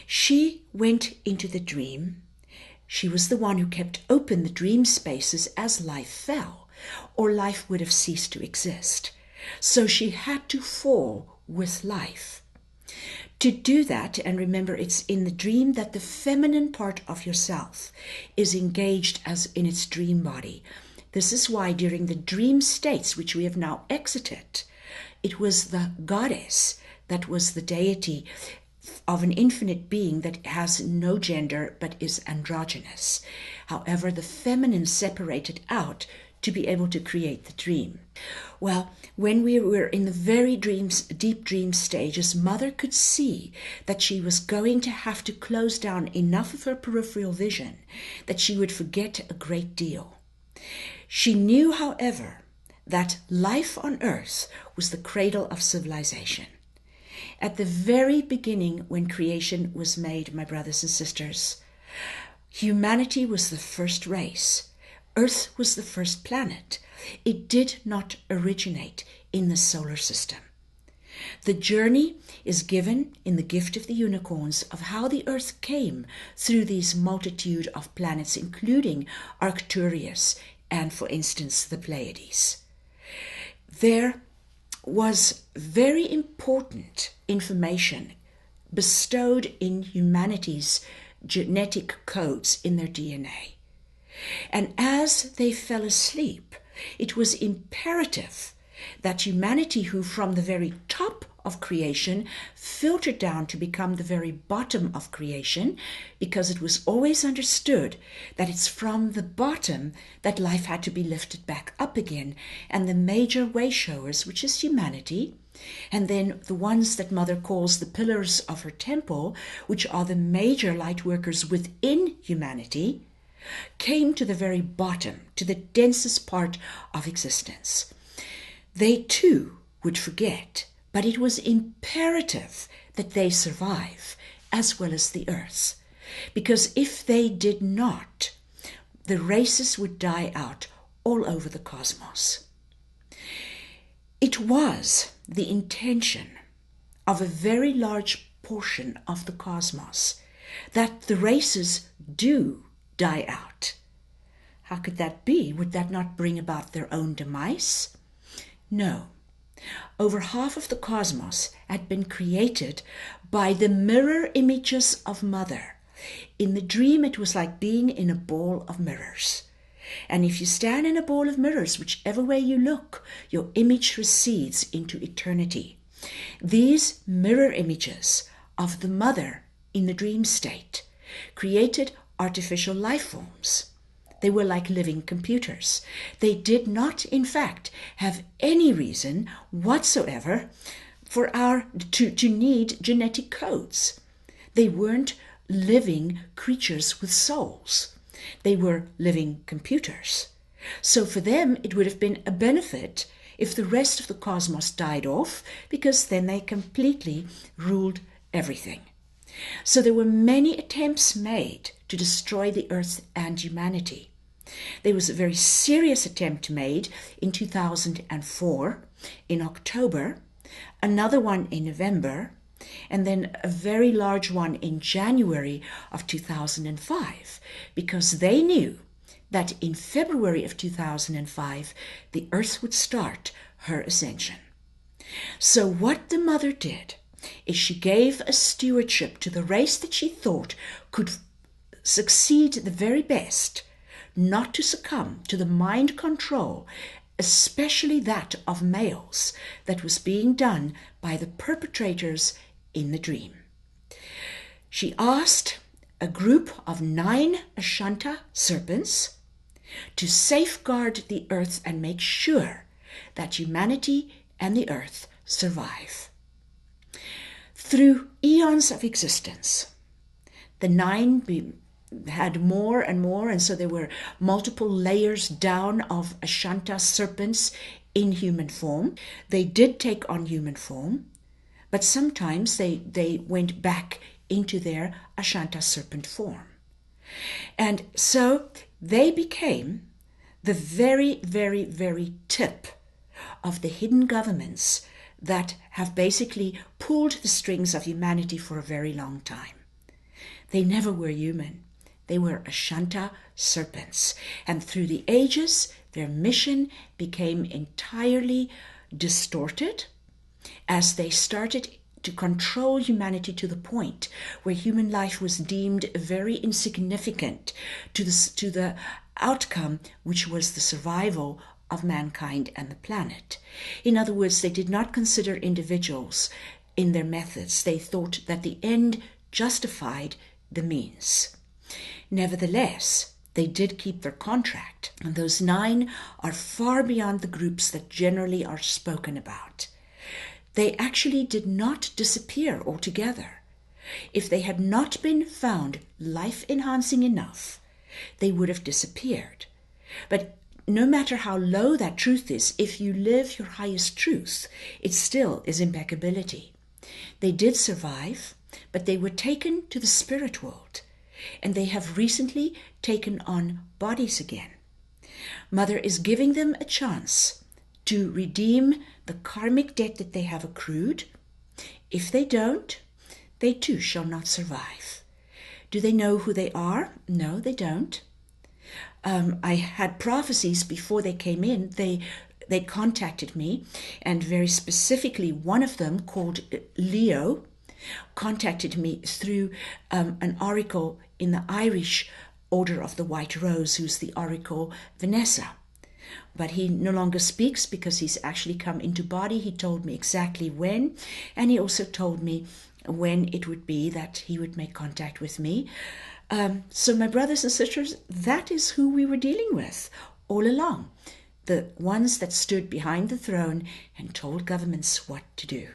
She went into the dream. She was the one who kept open the dream spaces as life fell, or life would have ceased to exist. So she had to fall with life. To do that, and remember, it's in the dream that the feminine part of yourself is engaged as in its dream body. This is why during the dream states, which we have now exited, it was the goddess that was the deity of an infinite being that has no gender but is androgynous. However, the feminine separated out to be able to create the dream. Well, when we were in the very deep dream stages, Mother could see that she was going to have to close down enough of her peripheral vision that she would forget a great deal. She knew, however, that life on Earth was the cradle of civilization. At the very beginning, when creation was made, my brothers and sisters, humanity was the first race. Earth was the first planet. It did not originate in the solar system. The journey is given in the gift of the unicorns of how the Earth came through these multitude of planets, including Arcturus and, for instance, the Pleiades. There was very important information bestowed in humanity's genetic codes in their DNA. And as they fell asleep, it was imperative that humanity, who from the very top of creation filtered down to become the very bottom of creation, because it was always understood that it's from the bottom that life had to be lifted back up again. And the major way showers, which is humanity, and then the ones that Mother calls the pillars of her temple, which are the major light workers within humanity, came to the very bottom, to the densest part of existence. They too would forget, but it was imperative that they survive, as well as the Earth. Because if they did not, the races would die out all over the cosmos. It was the intention of a very large portion of the cosmos that the races do die out. How could that be? Would that not bring about their own demise? No. Over half of the cosmos had been created by the mirror images of Mother. In the dream, it was like being in a ball of mirrors. And if you stand in a ball of mirrors, whichever way you look, your image recedes into eternity. These mirror images of the Mother in the dream state created artificial life forms. They were like living computers. They did not, in fact, have any reason whatsoever for to need genetic codes. They weren't living creatures with souls. They were living computers. So for them, it would have been a benefit if the rest of the cosmos died off, because then they completely ruled everything. So there were many attempts made to destroy the Earth and humanity. There was a very serious attempt made in 2004, in October, another one in November, and then a very large one in January of 2005, because they knew that in February of 2005, the Earth would start her ascension. So what the Mother did is she gave a stewardship to the race that she thought could succeed the very best, not to succumb to the mind control, especially that of males, that was being done by the perpetrators in the dream. She asked a group of 9 Ashanta serpents to safeguard the Earth and make sure that humanity and the Earth survive. Through eons of existence, the 9 had more and more, and so there were multiple layers down of Ashanta serpents in human form. They did take on human form, but sometimes they went back into their Ashanta serpent form. And so they became the very, very, very tip of the hidden governments that have basically pulled the strings of humanity for a very long time. They never were human. They were Ashanta serpents, and through the ages, their mission became entirely distorted as they started to control humanity to the point where human life was deemed very insignificant to the outcome, which was the survival of mankind and the planet. In other words, they did not consider individuals in their methods. They thought that the end justified the means. Nevertheless, they did keep their contract, and those 9 are far beyond the groups that generally are spoken about. They actually did not disappear altogether. If they had not been found life-enhancing enough, they would have disappeared. But no matter how low that truth is, if you live your highest truth, it still is impeccability. They did survive, but they were taken to the spirit world, and they have recently taken on bodies again. Mother is giving them a chance to redeem the karmic debt that they have accrued. If they don't, they too shall not survive. Do they know who they are? No, they don't. I had prophecies before they came in. They contacted me, and very specifically one of them, called Leo, contacted me through an oracle in the Irish Order of the White Rose, who's the oracle Vanessa. But he no longer speaks because he's actually come into body. He told me exactly when, and he also told me when it would be that he would make contact with me. So my brothers and sisters, that is who we were dealing with all along. The ones that stood behind the throne and told governments what to do.